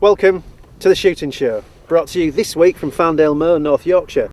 Welcome to the shooting show, brought to you this week from Farndale Moor, North Yorkshire.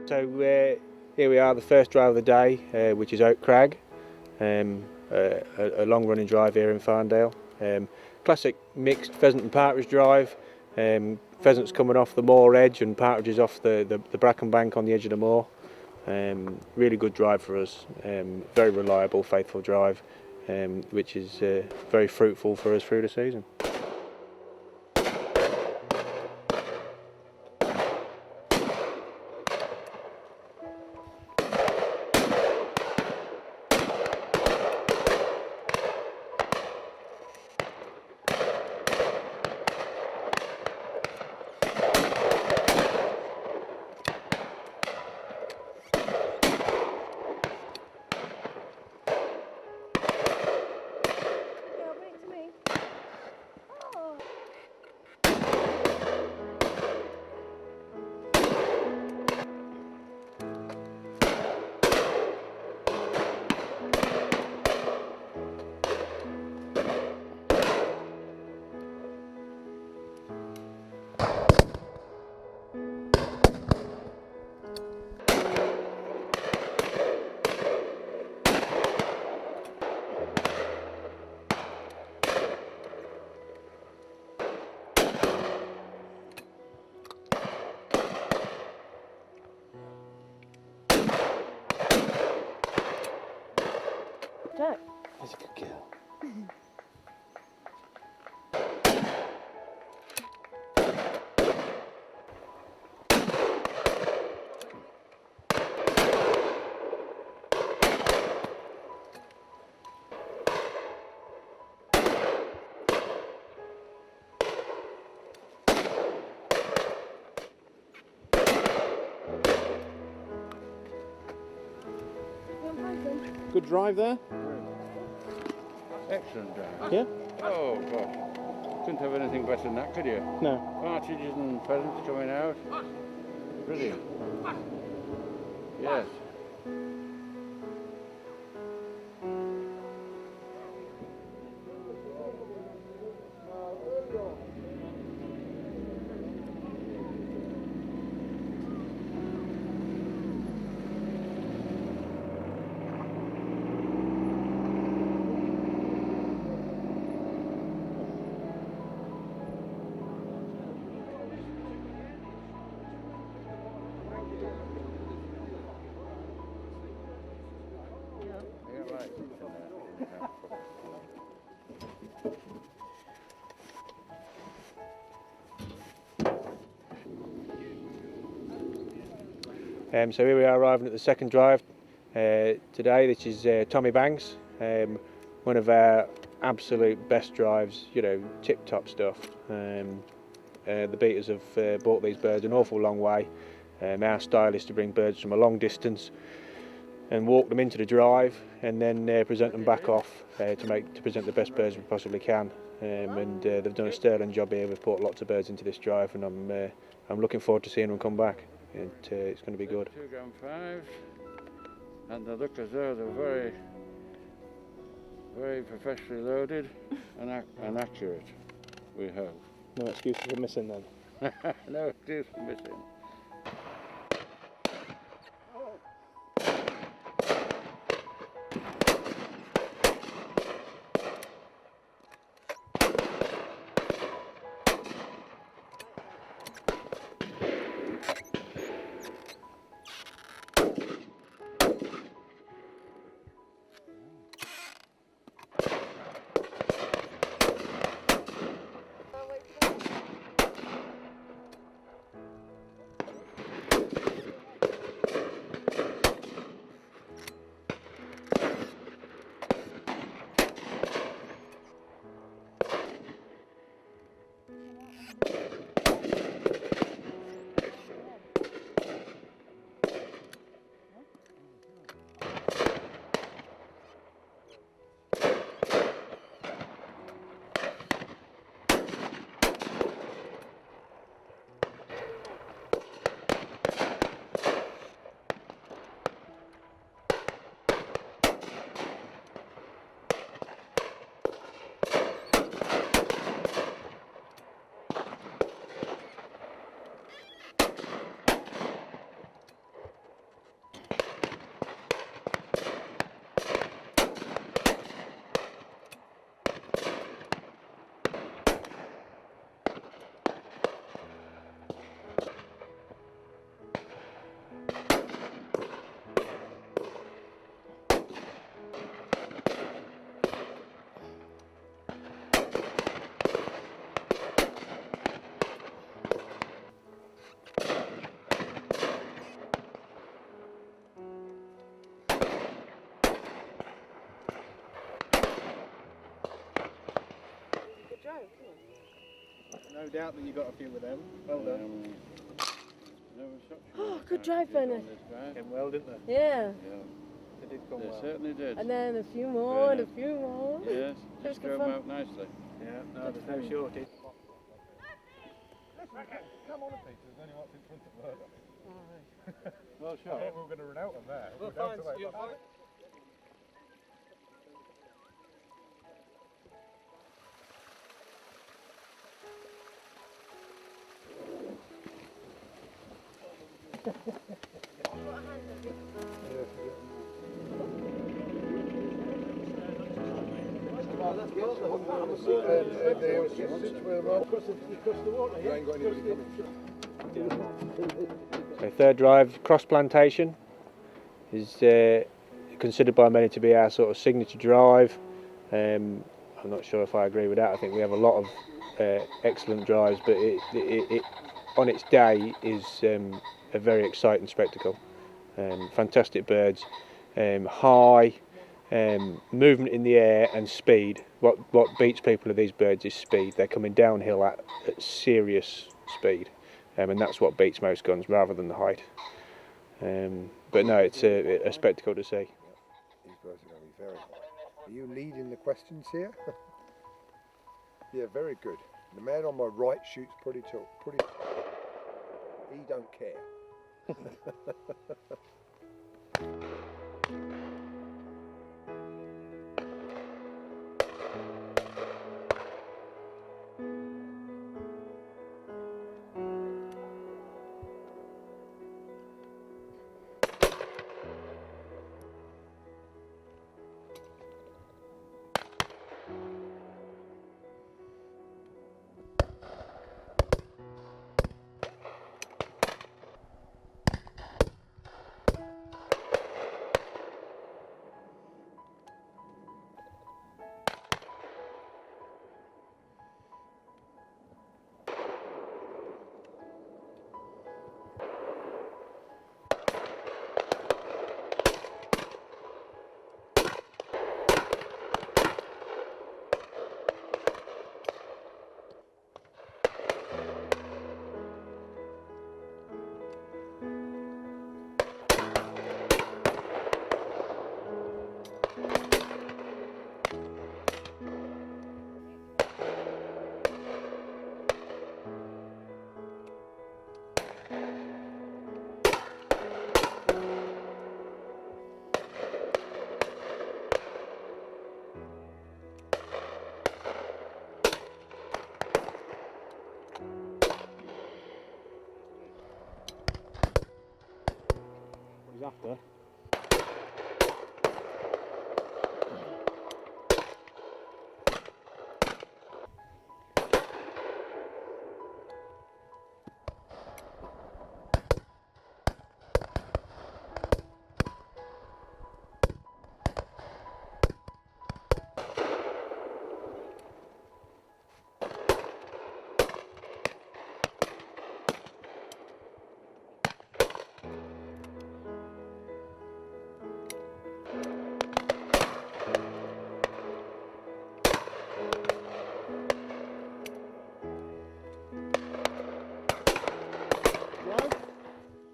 So here we are, the first drive of the day, which is out Crag, a long running drive here in Farndale. Classic mixed pheasant and partridge drive. Pheasants coming off the moor edge and partridges off the bracken bank on the edge of the moor. Really good drive for us, very reliable, faithful drive, which is very fruitful for us through the season. Jack. That's a good girl. Good drive there? Excellent drive. Yeah? Oh gosh. Couldn't have anything better than that, could you? No. Partridges and pheasants coming out. Brilliant. Yes. So here we are arriving at the second drive today. This is Tommy Banks, one of our absolute best drives, you know, tip-top stuff. The beaters have brought these birds an awful long way. Our style is to bring birds from a long distance and walk them into the drive and then present them back off to present the best birds we possibly can. They've done a sterling job here. We've brought lots of birds into this drive, and I'm looking forward to seeing them come back. It's going to be good. 2 gram 5, and they look as though they're very professionally loaded and accurate, we hope. No excuse for missing then. No excuse for missing. No doubt that you got a few with them. Well done. Oh, good drive, Bernard. Came well, didn't they? Yeah. They did come They well. certainly did. And then a few more and a few more. Yes, That's just good drove fun. them out nicely. Yeah, no, there's no shortage. Come on, Peter, there's only what's in front of murder. Well, I sure. thought we were going to run out on there. We'll We're down find to like you'll that. find- So third drive, cross Plantation, is considered by many to be our sort of signature drive. I'm not sure if I agree with that. I think we have a lot of excellent drives, but it on its day is a very exciting spectacle. Fantastic birds, high movement in the air and speed. What beats people of these birds is speed. They're coming downhill at serious speed, and that's what beats most guns rather than the height. But no, it's a spectacle to see. These birds are going to be very high. Are you leading the questions here? Yeah, very good. The man on my right shoots pretty tall. He don't care. he's after.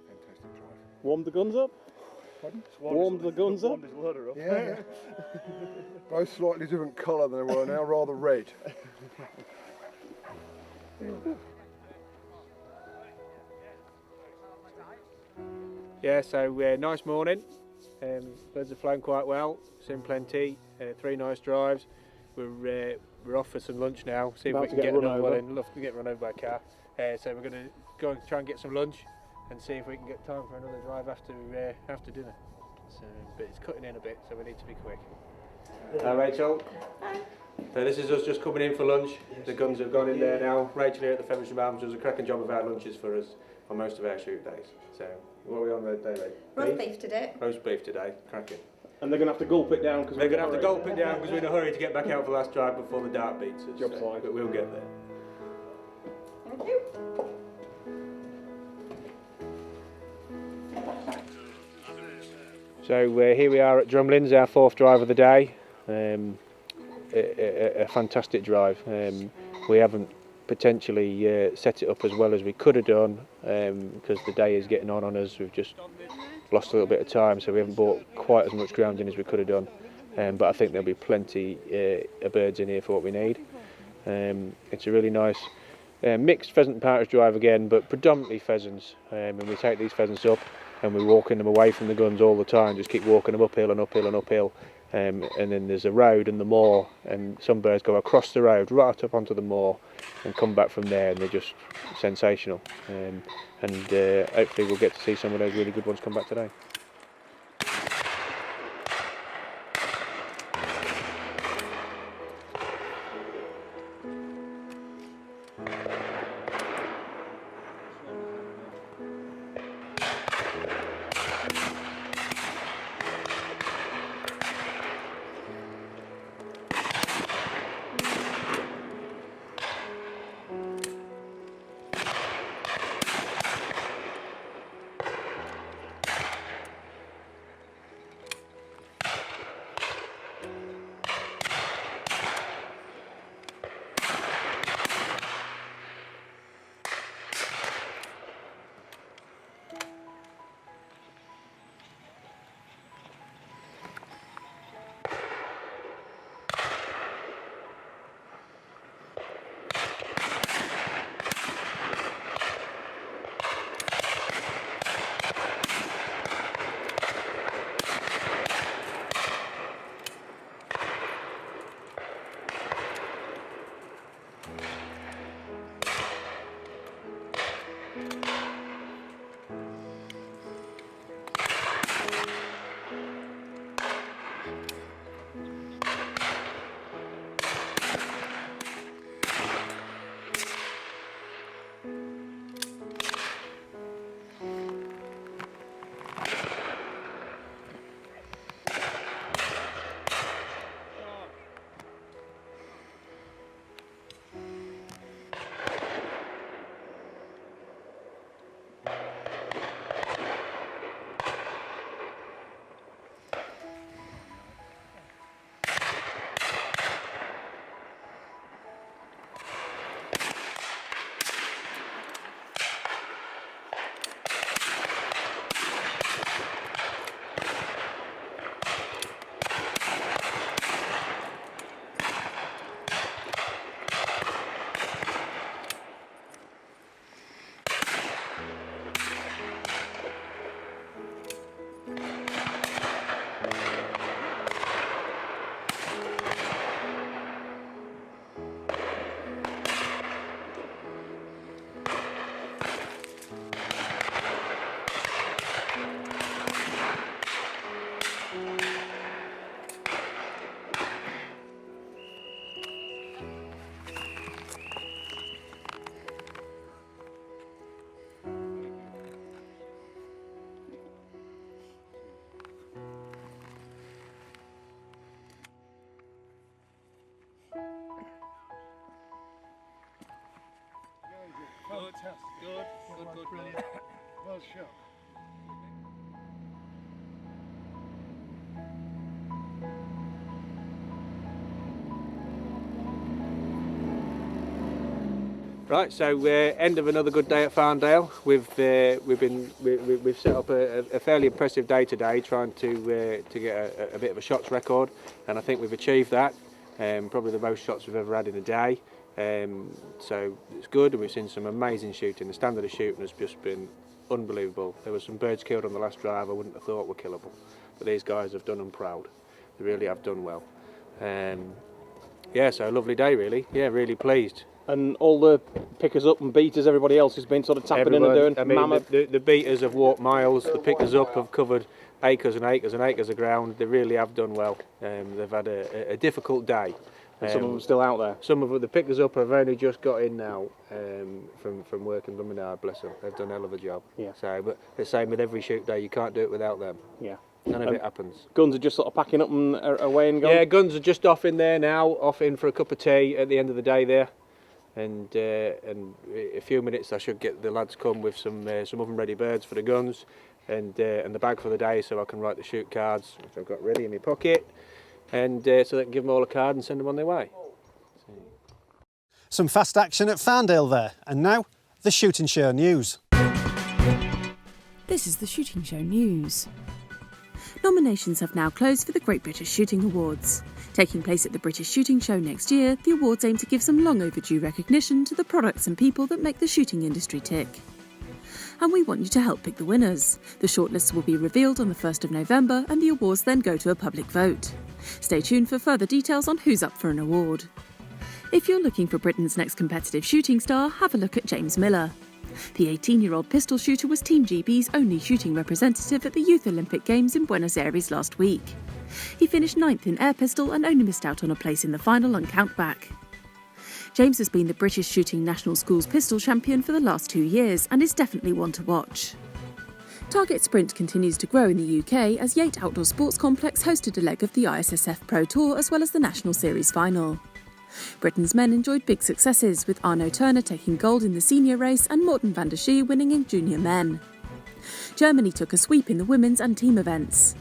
Fantastic drive. Warmed the guns up? Pardon? Warmed the guns up? Warmed his ladder up. Yeah. Both slightly different colour than they were now, rather red. Yeah, so nice morning. Birds have flown quite well, seen plenty, 3 nice drives. We're off for some lunch now, see About if to we can get get run another one over. in. Love to get run over by a car. So we're going to go and try and get some lunch and see if we can get time for another drive after dinner. So, but it's cutting in a bit, so we need to be quick. Hi Rachel. Hi. So this is us just coming in for lunch. The guns have gone in there now. Rachel here at the Featherston Arms does a cracking job of our lunches for us on most of our shoot days. So what are we on the day, Rach? Roast beef today. Roast beef today, cracking. And they're going to have to gulp it down because They're going to have to gulp it down because we're in a hurry to get back out for the last drive before the dark beats us. Job side. But we'll get there. Thank you. So here we are at Drumlins, our 4th drive of the day. A fantastic drive. We haven't potentially set it up as well as we could have done because the day is getting on us. We've just lost a little bit of time, so we haven't brought quite as much ground in as we could have done. But I think there'll be plenty of birds in here for what we need. It's a really nice mixed pheasant and partridge drive again, but predominantly pheasants. And we take these pheasants up and we're walking them away from the guns all the time, just keep walking them uphill and uphill and uphill. And then there's a road and the moor, and some birds go across the road right up onto the moor and come back from there, and they're just sensational. And hopefully we'll get to see some of those really good ones come back today. Fantastic. Good. Brilliant. Well shot. Right, so end of another good day at Farndale. We've set up a fairly impressive day today, trying to get a bit of a shots record, and I think we've achieved that. Probably the most shots we've ever had in a day. So it's good, and we've seen some amazing shooting. The standard of shooting has just been unbelievable. There were some birds killed on the last drive I wouldn't have thought were killable, but these guys have done them proud. They really have done well. Yeah, so a lovely day really. Yeah, really pleased. And all the pickers up and beaters, everybody else has been sort of tapping in and doing mammoth. The beaters have walked miles, the pickers up have covered acres and acres and acres of ground. They really have done well. They've had a difficult day. And some of them are still out there. Some of the pickers up have only just got in now from work in Drumlins, bless them. They've done a hell of a job. Yeah. So, but the same with every shoot day, you can't do it without them. Yeah. None of it happens. Guns are just sort of packing up and away and going? Yeah, guns are just off in there now, off in for a cup of tea at the end of the day there. And a few minutes I should get the lads come with some oven ready birds for the guns and the bag for the day, so I can write the shoot cards, which I've got ready in my pocket, and so they can give them all a card and send them on their way. Some fast action at Farndale there, and now the Shooting Show news. This is the Shooting Show news. Nominations have now closed for the Great British Shooting Awards. Taking place at the British Shooting Show next year, the awards aim to give some long overdue recognition to the products and people that make the shooting industry tick. And we want you to help pick the winners. The shortlists will be revealed on the 1st of November and the awards then go to a public vote. Stay tuned for further details on who's up for an award. If you're looking for Britain's next competitive shooting star, have a look at James Miller. The 18-year-old pistol shooter was Team GB's only shooting representative at the Youth Olympic Games in Buenos Aires last week. He finished 9th in air pistol and only missed out on a place in the final on countback. James has been the British Shooting National Schools pistol champion for the last 2 years and is definitely one to watch. Target Sprint continues to grow in the UK as Yate Outdoor Sports Complex hosted a leg of the ISSF Pro Tour as well as the National Series final. Britain's men enjoyed big successes, with Arno Turner taking gold in the senior race and Morten van der Schie winning in junior men. Germany took a sweep in the women's and team events.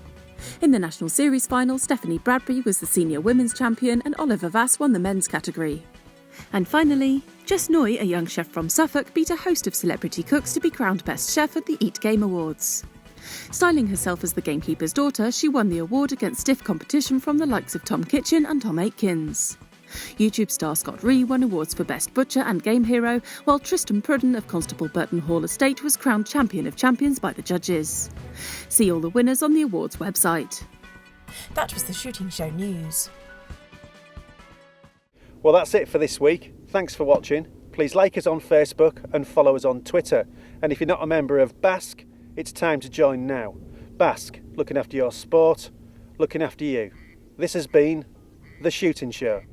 In the National Series final, Stephanie Bradbury was the senior women's champion and Oliver Vass won the men's category. And finally, Jess Noy, a young chef from Suffolk, beat a host of celebrity cooks to be crowned Best Chef at the Eat Game Awards. Styling herself as the gamekeeper's daughter, she won the award against stiff competition from the likes of Tom Kitchen and Tom Aitkins. YouTube star Scott Ree won awards for Best Butcher and Game Hero, while Tristan Prudden of Constable Burton Hall Estate was crowned Champion of Champions by the judges. See all the winners on the awards website. That was the Shooting Show news. Well, that's it for this week. Thanks for watching. Please like us on Facebook and follow us on Twitter. And if you're not a member of BASC, it's time to join now. BASC, looking after your sport, looking after you. This has been The Shooting Show.